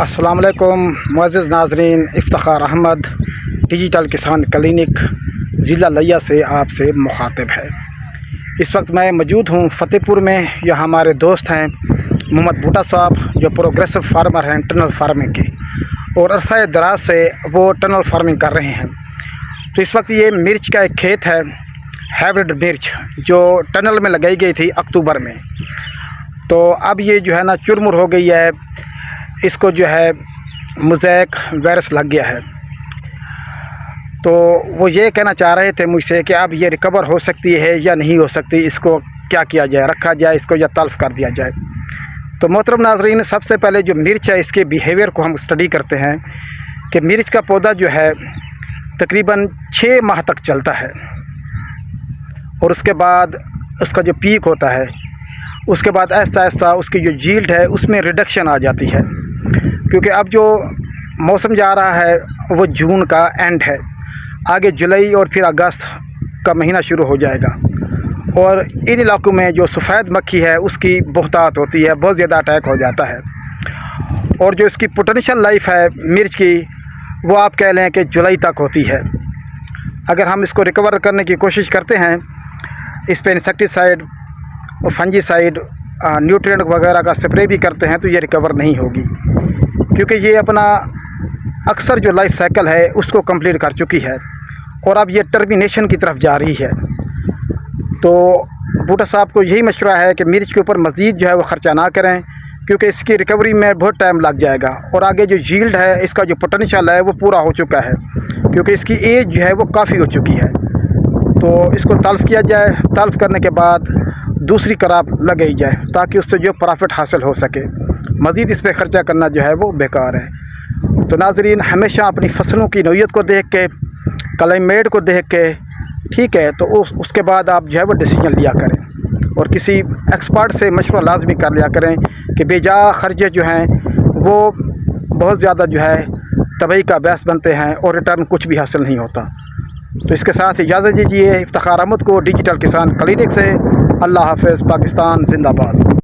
अस्सलाम वालेकुम मुअज़्ज़िज़ नाज़रीन, इफ्तिखार अहमद डिजिटल किसान क्लिनिक ज़िला लिया से आपसे मुखातिब है। इस वक्त मैं मौजूद हूँ फ़तेहपुर में। यहाँ हमारे दोस्त हैं मोहम्मद बूटा साहब, जो प्रोग्रेसिव फार्मर हैं टनल फार्मिंग के, और अरसा दराज से वो टनल फार्मिंग कर रहे हैं। तो इस वक्त ये मिर्च का एक खेत है, हाइब्रिड मिर्च, जो टनल में लगाई गई थी अक्टूबर में। तो अब ये जो है ना चुरमुर हो गई है, इसको जो है मोज़ेक वायरस लग गया है। तो वो ये कहना चाह रहे थे मुझसे कि अब ये रिकवर हो सकती है या नहीं हो सकती, इसको क्या किया जाए, रखा जाए इसको या तल्फ़ कर दिया जाए। तो मोहतरम नाज़रीन, सबसे पहले जो मिर्च है इसके बिहेवियर को हम स्टडी करते हैं कि मिर्च का पौधा जो है तकरीबन 6 माह तक चलता है, और उसके बाद उसका जो पीक होता है, उसके बाद आहिस्ता आहिस्ता उसकी जो यील्ड है उसमें रिडक्शन आ जाती है। क्योंकि अब जो मौसम जा रहा है वो जून का एंड है, आगे जुलाई और फिर अगस्त का महीना शुरू हो जाएगा, और इन इलाकों में जो सफ़ेद मक्खी है उसकी बहुतात होती है, बहुत ज़्यादा अटैक हो जाता है। और जो इसकी पोटेंशियल लाइफ है मिर्च की, वो आप कह लें कि जुलाई तक होती है। अगर हम इसको रिकवर करने की कोशिश करते हैं, इस पर इंसेक्टिसाइड और फंजीसाइड, न्यूट्रिएंट वगैरह का स्प्रे भी करते हैं, तो ये रिकवर नहीं होगी, क्योंकि ये अपना अक्सर जो लाइफ साइकिल है उसको कंप्लीट कर चुकी है, और अब ये टर्मिनेशन की तरफ जा रही है। तो बूटा साहब को यही मशवरा है कि मिर्च के ऊपर मज़ीद जो है वो ख़र्चा ना करें, क्योंकि इसकी रिकवरी में बहुत टाइम लग जाएगा, और आगे जो यील्ड है, इसका जो पोटेंशियल है वो पूरा हो चुका है, क्योंकि इसकी एज जो है वो काफ़ी हो चुकी है। तो इसको तल्फ़ किया जाए, तल्फ़ करने के बाद दूसरी क्रॉप लगाई जाए, ताकि उससे जो प्रॉफिट हासिल हो सके। मज़ीद इस पर ख़र्चा करना जो है वो बेकार है। तो नाज़रीन, हमेशा अपनी फसलों की नौइयत को देख के, क्लाइमेट को देख के, ठीक है, तो उसके बाद आप जो है वो डिसीजन लिया करें, और किसी एक्सपर्ट से मशवरा लाजमी कर लिया करें कि बेजा खर्चे जो हैं वो बहुत ज़्यादा जो है तबाही का बायस बनते हैं, और रिटर्न कुछ भी हासिल नहीं होता। तो इसके साथ इजाज़त दीजिए इफ्तिखार अहमद को डिजिटल किसान क्लिनिक से। अल्लाह हाफ़िज़। पाकिस्तान जिंदाबाद।